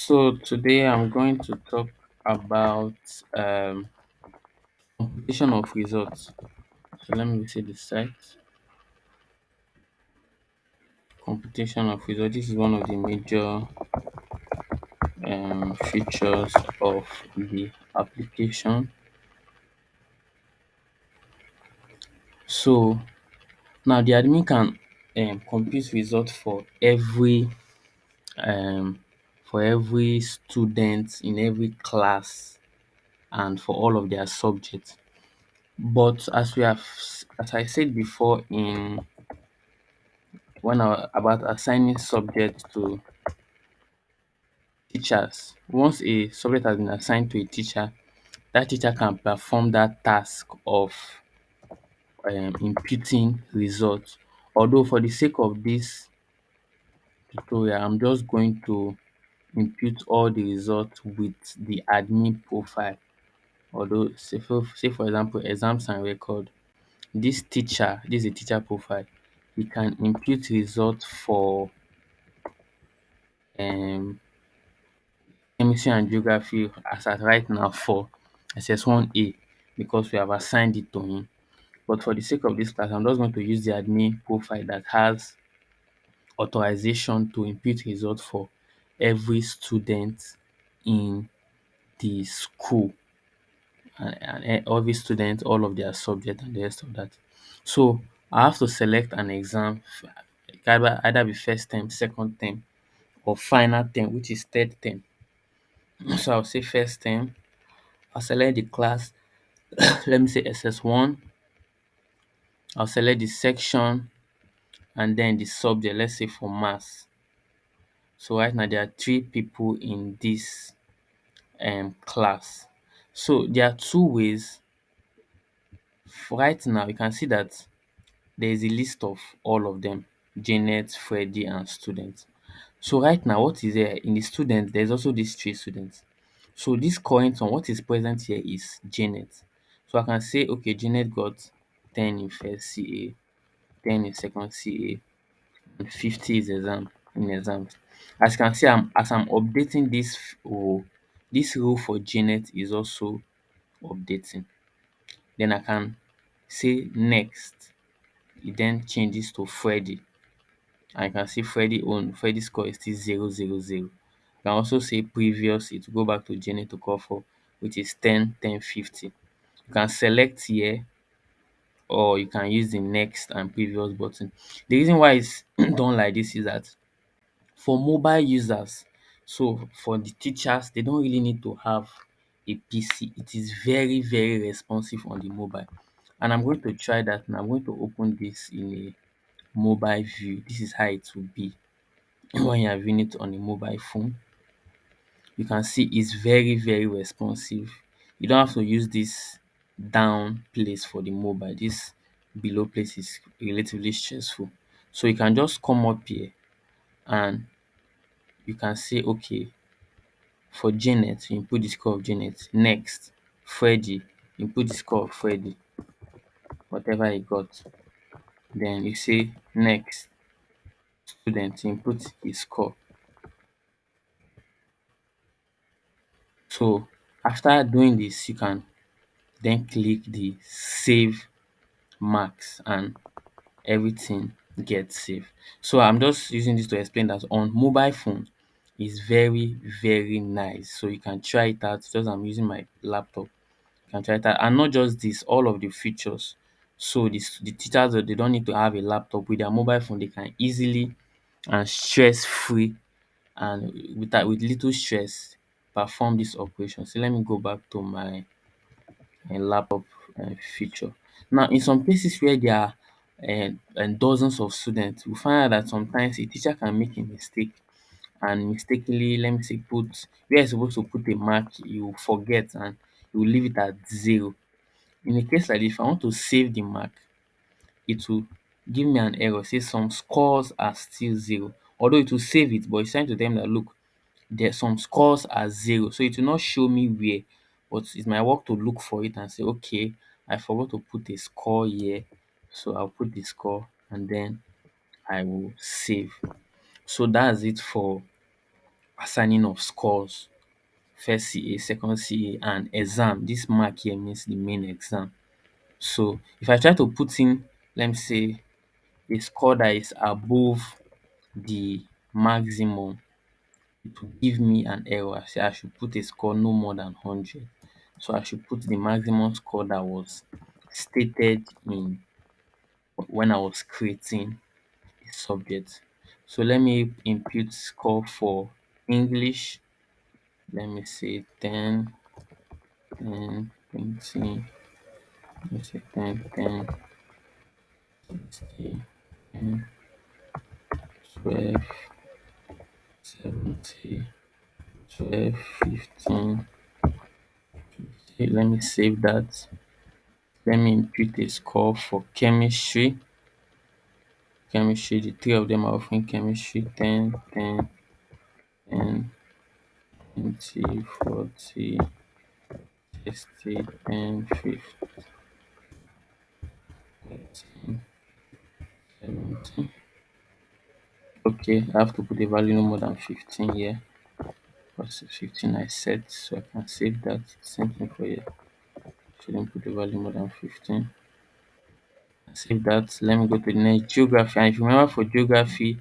So today I'm going to talk about computation of results. So let me see the site. Computation of results. This is one of the major features of the application. So now the admin can compute results um, for every student in every class and for all of their subjects. But as I said before in when about assigning subjects to teachers, once a subject has been assigned to a teacher, that teacher can perform that task of imputing results. Although for the sake of this tutorial, I'm just going to impute all the results with the admin profile. Although say for example exams and record, this is a teacher profile. You can impute results for um chemistry and geography as at right now for SS1A because we have assigned it to him. But for the sake of this class, I'm just going to use the admin profile that has authorization to impute results for every student in the school and every student, all of their subject and the rest of that. So I have to select an exam, it can either be first term, second term, or final term, which is third term. So I'll say first term. I'll select the class, let me say SS1. I'll select the section and then the subject, let's say for maths. So right now there are three people in this class. So there are two ways. Right now you can see that there is a list of all of them: Janet, Freddie, and students. So right now what is there in the students, there's also these three students. So this current one, what is present here is Janet. So I can say, okay, Janet got 10 in first CA, 10 in second CA, and 50 is exams. As you can see, as I'm updating this row for Janet is also updating. Then I can say next. It then changes to Freddie. And you can see Freddie's score is still 000. You can also say previous, it will go back to Janet to call for, which is 10, 10, 50. You can select here or you can use the next and previous button. The reason why it's done like this is that for mobile users, so for the teachers, they don't really need to have a PC. It is very, very responsive on the mobile. And I'm going to try that now. I'm going to open this in a mobile view. This is how it will be when you are viewing it on a mobile phone. You can see it's very, very responsive. You don't have to use this down place for the mobile. This below place is relatively stressful. So you can just come up here and you can say, okay, for Janet, you input the score of Janet. Next, Freddie, you input the score of Freddie, whatever he got. Then you say next, student, you input his score. So after doing this, you can then click the save marks and everything gets saved. So I'm just using this to explain that on mobile phone is very, very nice. So you can try it out. Just I'm using my laptop. You can try it out. And not just this, all of the features. So the teachers, they don't need to have a laptop. With their mobile phone, they can easily and stress free and with little stress perform this operation. So let me go back to my laptop feature. Now in some places where there are dozens of students, you find out that sometimes a teacher can make a mistake and mistakenly, let me say, put where you're supposed to put a mark, you forget and you leave it at 0. In a case like this, if I want to save the mark, it will give me an error, say some scores are still 0. Although it will save it, but it's trying to tell me that look, there some scores are 0. So it will not show me where, but it's my work to look for it and say, okay, I forgot to put a score here. So I'll put the score and then I will save. So that's it for assigning of scores, first CA, second CA, and exam. This mark here means the main exam. So if I try to put in, let me say, a score that is above the maximum, it will give me an error. Say I should put a score no more than 100. So I should put the maximum score that was stated in when I was creating a subject. So let me input score for English. Let me say 10, 10, 20. Let me say 10, 10, 60, 10, 12, 70, 12, 15. Okay, let me save that. Let me input a score for chemistry. Chemistry, the three of them are offering chemistry 10, 10, 10, 20, 40, 60, 10, 15, 70. Okay, I have to put a value no more than 15 here. What's 15 I set, so I can save that. Same thing for here. Shouldn't put a value more than 15. Save that. Let me go to the next geography. And if you remember for geography,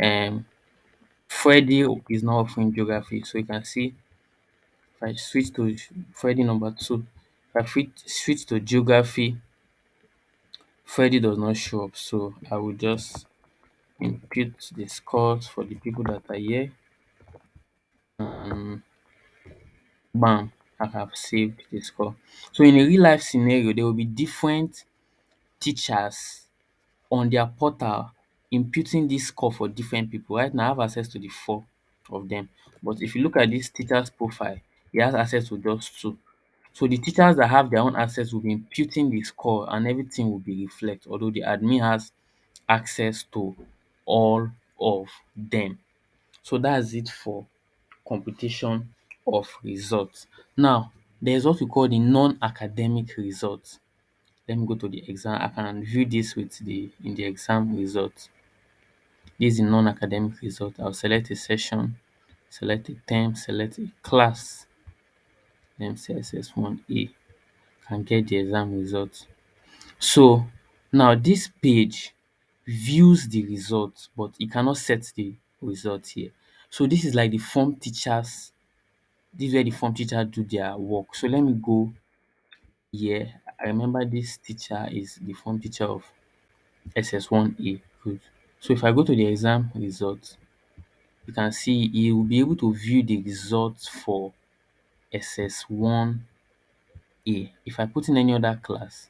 um Freddy is not offering geography. So you can see if I switch to Freddy number 2, if I switch to geography, Freddy does not show up. So I will just input the scores for the people that are here, and bam, I have saved the score. So in a real life scenario, there will be different teachers on their portal imputing this score for different people. Right now I have access to the 4 of them, but if you look at this teacher's profile, he has access to just 2. So the teachers that have their own access will be imputing the score and everything will be reflect, although the admin has access to all of them. So that's it for computation of results. Now there's what we call the non-academic results. Let me go to the exam. I can view this with the in the exam results. This is the non-academic result. I'll select a session, select a term, select a class, then say SS1A, and get the exam results. So now this page views the results, but it cannot set the result here. So this is like the form teachers, this is where the form teachers do their work. So let me go here. I remember this teacher is the form teacher of SS1A. Good. So if I go to the exam results, you can see you will be able to view the results for SS1A. If I put in any other class,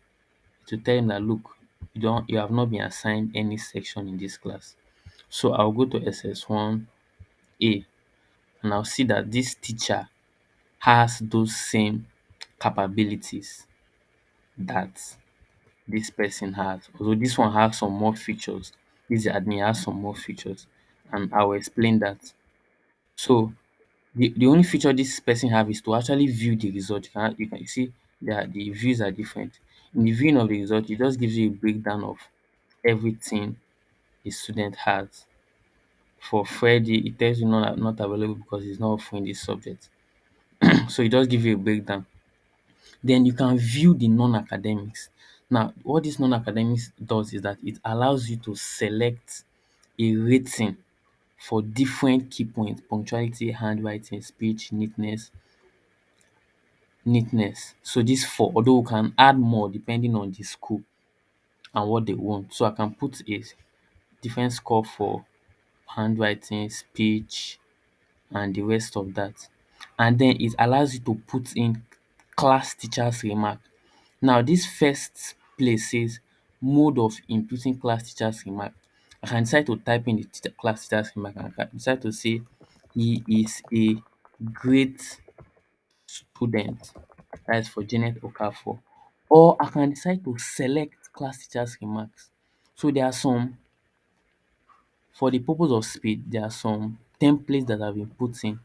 it will tell him that look, you have not been assigned any section in this class. So I'll go to SS1A and I'll see that this teacher has those same capabilities that this person has. Although this one has some more features, this admin has some more features, and I will explain that. So the only feature this person have is to actually view the result. You can see that the views are different. In the viewing of the result, it just gives you a breakdown of everything the student has. For Freddy, it tells you not available because he's not offering this subject. So it just gives you a breakdown. Then you can view the non-academics. Now, what this non-academics does is that it allows you to select a rating for different key points: punctuality, handwriting, speech, neatness. So these 4, although we can add more depending on the school and what they want. So I can put a different score for handwriting, speech, and the rest of that. And then it allows you to put in class teacher's remark. Now this first place says mode of inputting class teacher's remark. I can decide to type in the class teacher's remark, and I can decide to say he is a great student. That is for Janet Okafor. Or I can decide to select class teacher's remarks. So there are some, for the purpose of speed, there are some templates that have been put in.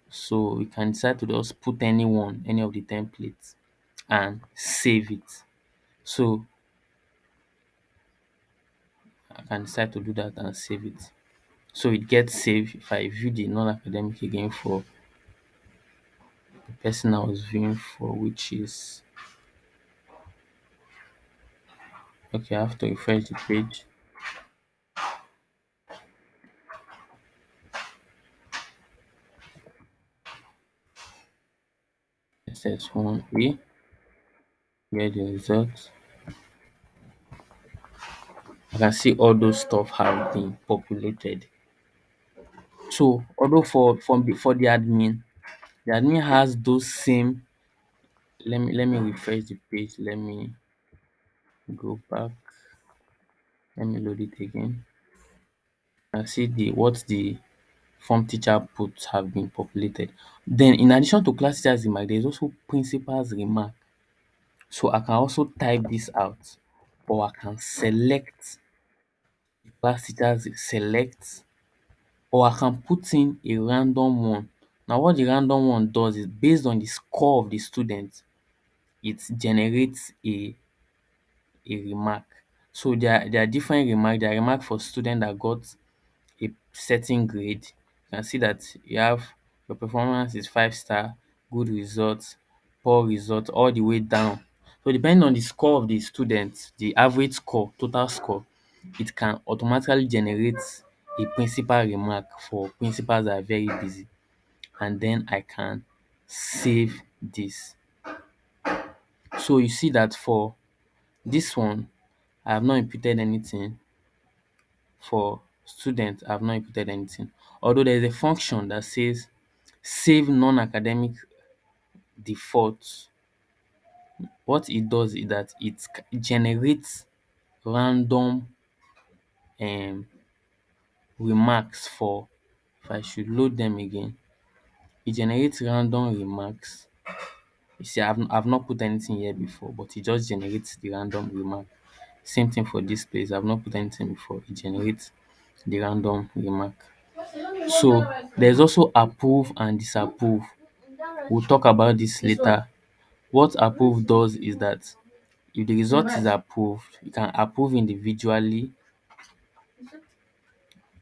So we can decide to just put any of the templates and save it. So I can decide to do that and save it. So it gets saved. If I view the non-academic again for the person I was viewing for, which is okay, I have to refresh the page. SS1A, where the results. I can see all those stuff have been populated. So although for the admin has those same. Let me refresh the page. Let me go back. Let me load it again. And see the what the form teacher puts have been populated. Then in addition to class teacher's remark, there is also principal's remark. So I can also type this out, or I can select the class teacher's select, or I can put in a random one. Now what the random one does is based on the score of the student, it generates a remark. So there are different remark. There are remark for student that got a certain grade. You can see that you have your performance is 5 star, good results, poor result, all the way down. So depending on the score of the student, the average score, total score, it can automatically generate a principal remark for principals that are very busy, and then I can save this. So you see that for this one, I have not imputed anything. For students, I have not imputed anything. Although there is a function that says save non-academic defaults. What it does is that it generates random um remarks for, if I should load them again, it generates random remarks. You see, I've not put anything here before, but it just generates the random remark. Same thing for this place. I've not put anything before. It generates the random remark. So there's also approve and disapprove. We'll talk about this later. What approve does is that if the result is approved, you can approve individually,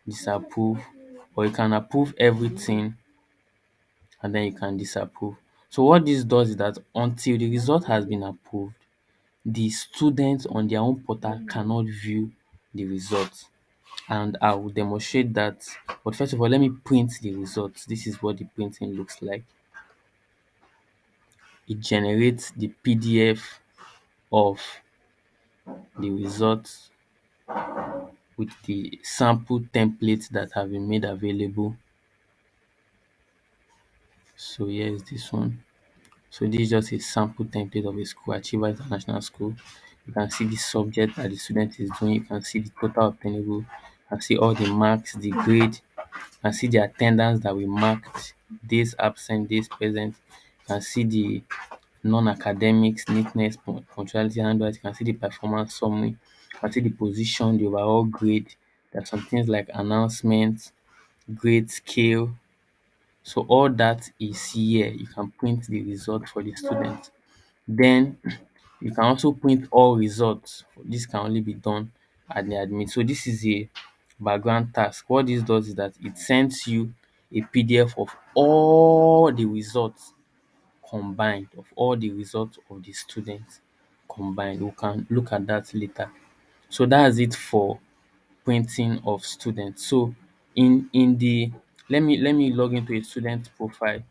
disapprove, or you can approve everything and then you can disapprove. So what this does is that until the result has been approved, the students on their own portal cannot view the results. And I will demonstrate that. But first of all, let me print the results. This is what the printing looks like. It generates the PDF of the results with the sample templates that have been made available. So here is this one. So this is just a sample template of a school, Achiever International School. You can see the subject that the student is doing. You can see the total obtainable. You can see all the marks, the grade. You can see the attendance that we marked, days absent, days present. You can see the non-academics, neatness, punctuality, handwriting. You can see the performance summary. You can see the position, the overall grade. There are some things like announcements, grade scale. So all that is here. You can print the result for the student. Then you can also print all results. This can only be done at the admin. So this is a background task. What this does is that it sends you a PDF of all the results combined, of all the results of the students combined. We can look at that later. So that's it for printing of students. So in the let me log into a student profile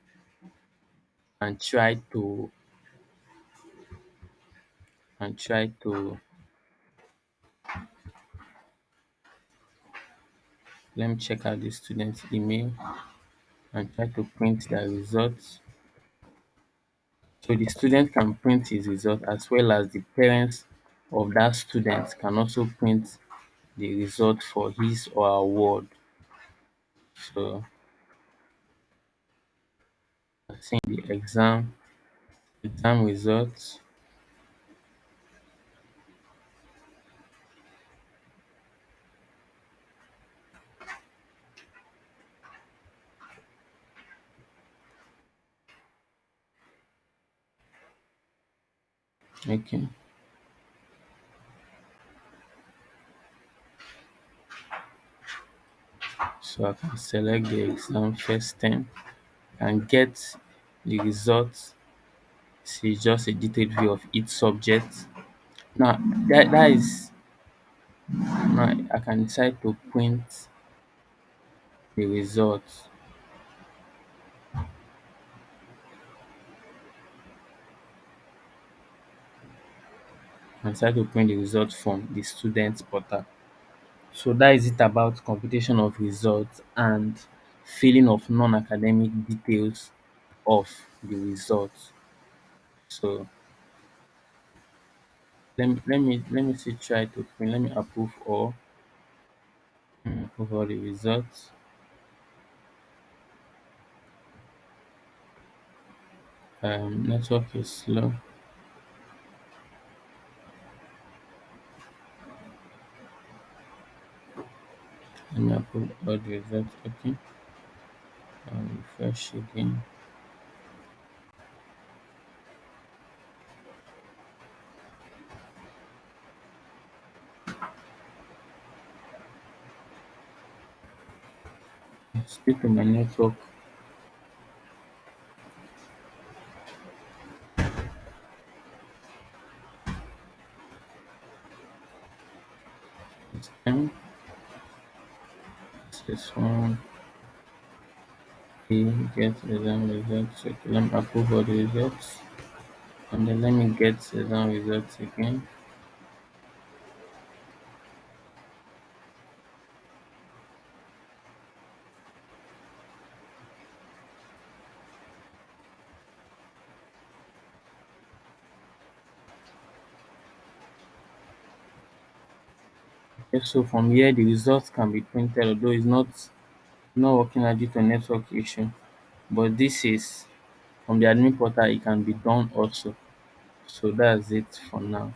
and try to let me check out the student's email and try to print their results. So the student can print his result, as well as the parents of that student can also print the result for his or her ward. So seeing the exam results. Okay. So I can select the exam first term and get the results. See just a detailed view of each subject. Now that is now I can decide to print the results. I can decide to print the results from the student portal. So that is it about computation of results and filling of non-academic details of the results. So let me see try to print. Let me approve all the results. Network is slow. Let me approve all the results. Okay. Refresh again. Stick to my network. This time. This one. Okay, get exam results. Okay, let me approve all the results. And then let me get exam results again. Okay, so from here the results can be printed, although it's not working out due to network issue. But this is from the admin portal, it can be done also. So that's it for now.